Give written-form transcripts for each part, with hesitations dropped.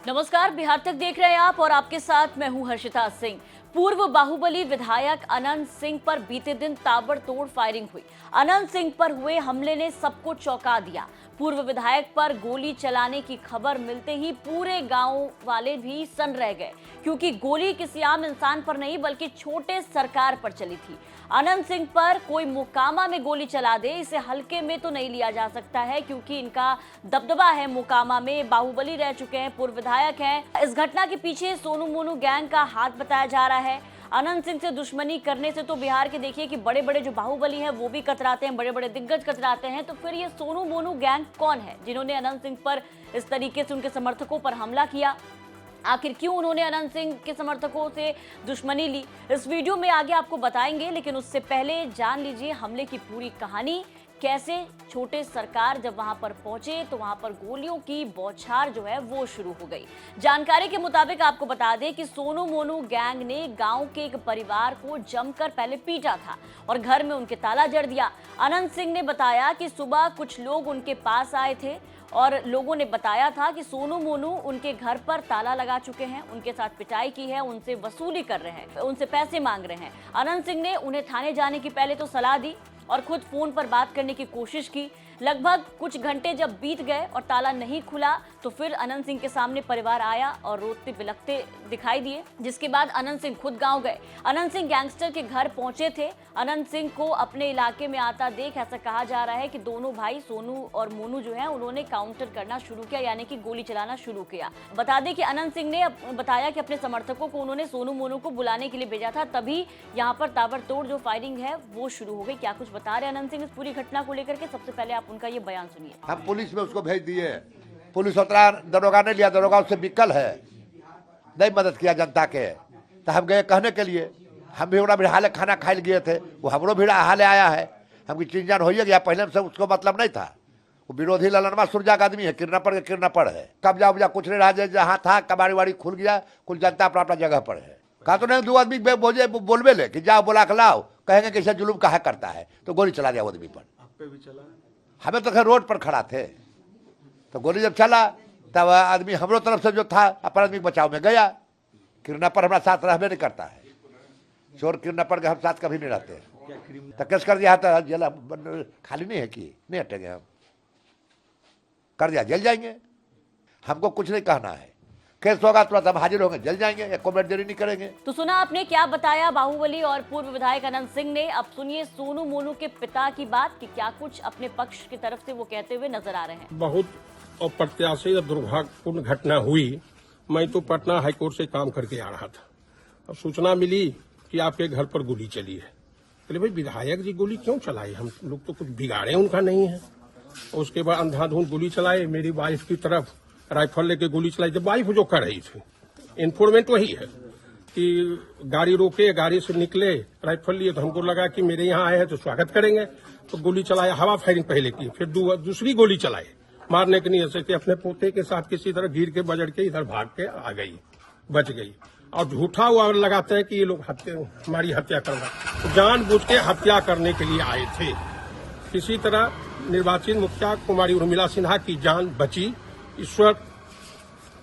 नमस्कार, बिहार तक देख रहे हैं आप और आपके साथ मैं हूं हर्षिता सिंह। पूर्व बाहुबली विधायक अनंत सिंह पर बीते दिन ताबड़तोड़ फायरिंग हुई। अनंत सिंह पर हुए हमले ने सबको चौंका दिया। पूर्व विधायक पर गोली चलाने की खबर मिलते ही पूरे गांव वाले भी सन्न रह गए, क्योंकि गोली किसी आम इंसान पर नहीं बल्कि छोटे सरकार पर चली थी। अनंत सिंह पर कोई मोकामा में गोली चला दे, इसे हल्के में तो नहीं लिया जा सकता है, क्योंकि इनका दबदबा है मोकामा में, बाहुबली रह चुके हैं, पूर्व विधायक हैं। इस घटना के पीछे सोनू मोनू गैंग का हाथ बताया जा रहा है। अनंत सिंह से दुश्मनी करने से तो बिहार के देखिए कि बड़े बड़े जो बाहुबली हैं वो भी कतराते हैं, बड़े बड़े दिग्गज कतराते हैं। तो फिर ये सोनू मोनू गैंग कौन है जिन्होंने अनंत सिंह पर इस तरीके से उनके समर्थकों पर हमला किया? आखिर क्यों उन्होंने अनंत सिंह के समर्थकों से दुश्मनी ली, इस वीडियो में आगे आपको बताएंगे। लेकिन उससे पहले जान लीजिए हमले की पूरी कहानी। कैसे छोटे सरकार जब वहां पर पहुंचे तो वहां पर गोलियों की बौछार जो है वो शुरू हो गई। जानकारी के मुताबिक आपको बता दें कि सोनू मोनू गैंग ने गांव के एक परिवार को जमकर पहले पीटा था और घर में उनके ताला जड़ दिया। अनंत सिंह ने बताया कि सुबह कुछ लोग उनके पास आए थे और लोगों ने बताया था कि सोनू मोनू उनके घर पर ताला लगा चुके हैं, उनके साथ पिटाई की है, उनसे वसूली कर रहे हैं, उनसे पैसे मांग रहे हैं। अनंत सिंह ने उन्हें थाने जाने की पहले तो सलाह दी और खुद फोन पर बात करने की कोशिश की। लगभग कुछ घंटे जब बीत गए और ताला नहीं खुला तो फिर अनंत सिंह के सामने परिवार आया और रोते बिलखते दिखाई दिए, जिसके बाद अनंत सिंह खुद गांव गए। अनंत सिंह गैंगस्टर के घर पहुंचे थे। अनंत सिंह को अपने इलाके में आता देख ऐसा कहा जा रहा है कि दोनों भाई सोनू और मोनू जो है उन्होंने काउंटर करना शुरू किया, यानी कि गोली चलाना शुरू किया। बता दें कि अनंत सिंह ने बताया कि अपने समर्थकों को उन्होंने सोनू मोनू को बुलाने के लिए भेजा था, तभी यहाँ पर ताबड़तोड़ जो फायरिंग है वो शुरू हो गई। क्या कुछ बता रहे अनंत सिंह इस पूरी घटना को लेकर के, सबसे पहले आप उनका ये बयान सुनिए। हम पुलिस में उसको भेज दिए, पुलिस उतना दरोगा ने लिया, दरोगा उससे बिकल है, नहीं मदद किया जनता के। तो हम गए कहने के लिए, हम भी बड़ा हाले खाना खाए गए थे, वो हमरो भी हाले आया है, हमकी चिंजान हो गया। पहले से उसको मतलब नहीं था, वो विरोधी ललनवा सुरजा का आदमी है, किरनापड़ के किरनापड़ है। कब्जा उब्जा कुछ नहीं रहा, जहाँ था कबाड़ी वाड़ी खुल गया, कुल जनता अपना अपना जगह पर है। कहा तो नहीं, दो आदमी बोलबे ले कि जाओ बुला के लाओ, कहेंगे कि जुलूम कहा करता है, तो गोली चला दिया आदमी पर। हमें तो खैर रोड पर खड़ा थे, तो गोली जब चला तब आदमी हमरो तरफ से जो था अपन आदमी बचाव में गया। किरनापड़ हमारा साथ रहबे नहीं करता है, चोर किरनापड़ के हम साथ कभी नहीं रहते। तो केस कर दिया तो जेल खाली नहीं है कि नहीं हटेंगे, हम कर दिया जेल जाएंगे। हमको कुछ नहीं कहना है, केस होगा तुरंत हम हाजिर होंगे, जल जाएंगे, एक मिनट देरी नहीं करेंगे। तो सुना आपने क्या बताया बाहुबली और पूर्व विधायक अनंत सिंह ने। अब सुनिए सोनू मोनू के पिता की बात कि क्या कुछ अपने पक्ष की तरफ से वो कहते हुए नजर आ रहे हैं। बहुत अप्रत्याशित और दुर्भाग्यपूर्ण घटना हुई। मैं तो पटना हाईकोर्ट से काम करके आ रहा था, अब सूचना मिली कि आपके घर पर गोली चली है। बोले भाई विधायक जी गोली क्यों चलाई, हम लोग तो कुछ बिगाड़े उनका नहीं है। उसके बाद अंधाधुंध गोली चलाए, मेरी वाइफ की तरफ राइफल लेके गोली चलाई। जब वाइफ जो कर रही थी, इन्फॉर्मेंट वही है कि गाड़ी रोके, गाड़ी से निकले, राइफल लिए, तो हमको लगा कि मेरे यहाँ आए हैं तो स्वागत करेंगे, तो गोली चलाया। हवा फायरिंग पहले की, फिर दूसरी गोली चलाई, मारने के नहीं से अपने पोते के साथ किसी तरह गिर के बजड़ के इधर भाग के आ गई, बच गई। और झूठा हुआ लगाते हैं कि ये लोग हमारी हत्या कर रहे, जानबूझ के हत्या करने के लिए आए थे। किसी तरह निर्वाचित मुखिया कुमारी उर्मिला सिन्हा की जान बची, ईश्वर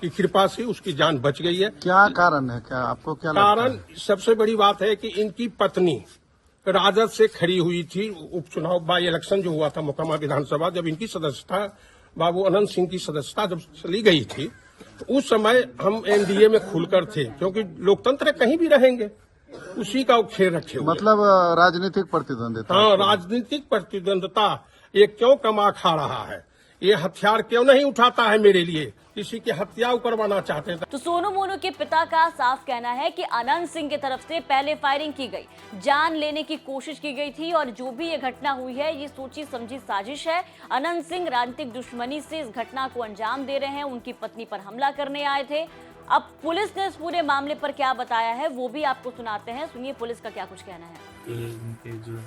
की कृपा से उसकी जान बच गई है। क्या कारण है, क्या आपको क्या कारण लगता है? सबसे बड़ी बात है कि इनकी पत्नी राजद से खड़ी हुई थी। उपचुनाव बाई इलेक्शन जो हुआ था मोकामा विधानसभा, जब इनकी सदस्यता बाबू अनंत सिंह की सदस्यता जब चली गई थी, तो उस समय हम एनडीए में खुलकर थे, क्योंकि लोकतंत्र कहीं भी रहेंगे, उसी का खेल रखे हुए। मतलब राजनीतिक प्रतिद्वंदिता। हाँ, राजनीतिक प्रतिद्वंदता ये क्यों कमा खा रहा है, ये हथियार क्यों नहीं उठाता है मेरे लिए, किसी की हत्या करवाना चाहते हैं। तो सोनू मोनू के पिता का साफ कहना है कि अनंत सिंह की तरफ से पहले फायरिंग की गई, जान लेने की कोशिश की गई थी और जो भी ये घटना हुई है ये सोची समझी साजिश है। अनंत सिंह राजनीतिक दुश्मनी से इस घटना को अंजाम दे रहे हैं, उनकी पत्नी पर हमला करने आए थे। अब पुलिस ने इस पूरे मामले पर क्या बताया है वो भी आपको सुनाते हैं, सुनिए पुलिस का क्या कुछ कहना है। इनके जो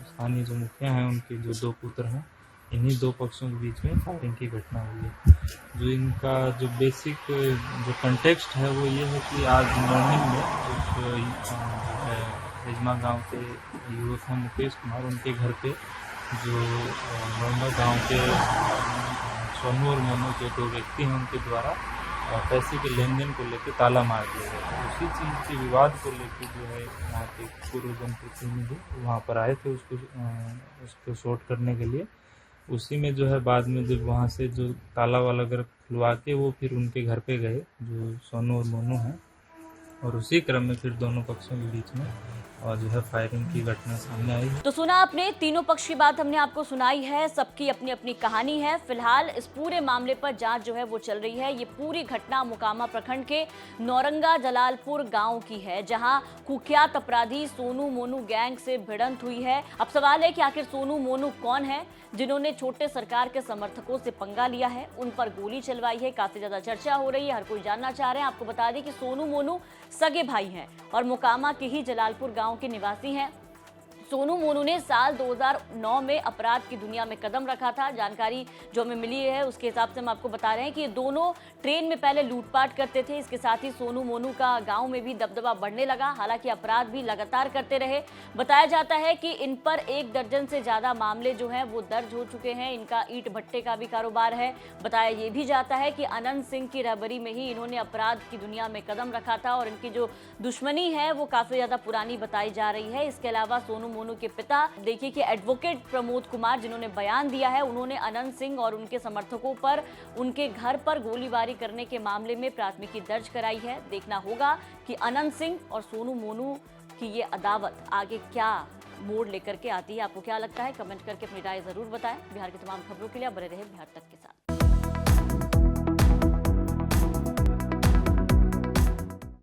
स्थानीय जो मुखिया हैं, उनके जो दो पुत्र हैं, इन्हीं दो पक्षों के बीच में फायरिंग की घटना हुई है। जो इनका जो बेसिक जो कंटेक्स्ट है वो ये है कि आज मॉर्निंग में रेजमा गांव के युवक हैं मुकेश कुमार, उनके घर पे जो नौंदा गांव के सोनू और मोनू के दो व्यक्ति हैं, उनके द्वारा पैसे के लेन देन को लेकर ताला मार दिया गया। उसी चीज़ के विवाद को लेकर जो है यहाँ के पूर्व जनप्रतिनिधि वहाँ पर आए थे उसको शॉर्ट करने के लिए। उसी में जो है बाद में जब वहाँ से जो ताला वाला घर खुलवा के वो फिर उनके घर पे गए जो सोनू और मोनू हैं, और उसी क्रम में फिर दोनों पक्षों के बीच में और जो है फायरिंग की घटना सामने आई। तो सुना आपने, तीनों पक्ष की बात हमने आपको सुनाई है, सबकी अपनी अपनी कहानी है। फिलहाल इस पूरे मामले पर जांच जो है वो चल रही है। ये पूरी घटना मोकामा प्रखंड के नौरंगा जलालपुर गांव की है, जहां कुख्यात अपराधी सोनू मोनू गैंग से भिड़ंत हुई है। अब सवाल है कि आखिर सोनू मोनू कौन है जिन्होंने छोटे सरकार के समर्थकों से पंगा लिया है, उन पर गोली चलवाई है। काफी ज्यादा चर्चा हो रही है, हर कोई जानना चाह रहे हैं। आपको बता दें कि सोनू मोनू सगे भाई हैं और मोकामा के ही जलालपुर गांव के निवासी हैं। सोनू मोनू ने साल 2009 में अपराध की दुनिया में कदम रखा था। जानकारी जो हमें मिली है उसके हिसाब से हम आपको बता रहे हैं कि ये दोनों ट्रेन में पहले लूटपाट करते थे। इसके साथ ही सोनू मोनू का गांव में भी दबदबा बढ़ने लगा। हालांकि अपराध भी लगातार करते रहे। बताया जाता है कि इन पर 1 दर्जन से ज्यादा मामले जो हैं वो दर्ज हो चुके हैं। इनका ईंट भट्टे का भी कारोबार है। बताया ये भी जाता है कि अनंत सिंह की रहबरी में ही इन्होंने अपराध की दुनिया में कदम रखा था और इनकी जो दुश्मनी है वो काफी ज्यादा पुरानी बताई जा रही है। इसके अलावा सोनू मोनू के पिता देखिए कि एडवोकेट प्रमोद कुमार जिन्होंने बयान दिया है, उन्होंने अनंत सिंह और उनके समर्थकों पर उनके घर पर गोलीबारी करने के मामले में प्राथमिकी दर्ज कराई है। देखना होगा कि अनंत सिंह और सोनू मोनू की ये अदावत आगे क्या मोड़ लेकर के आती है। आपको क्या लगता है, कमेंट करके अपनी राय जरूर बताएं। बिहार की तमाम खबरों के लिए बने रहे बिहार तक के साथ।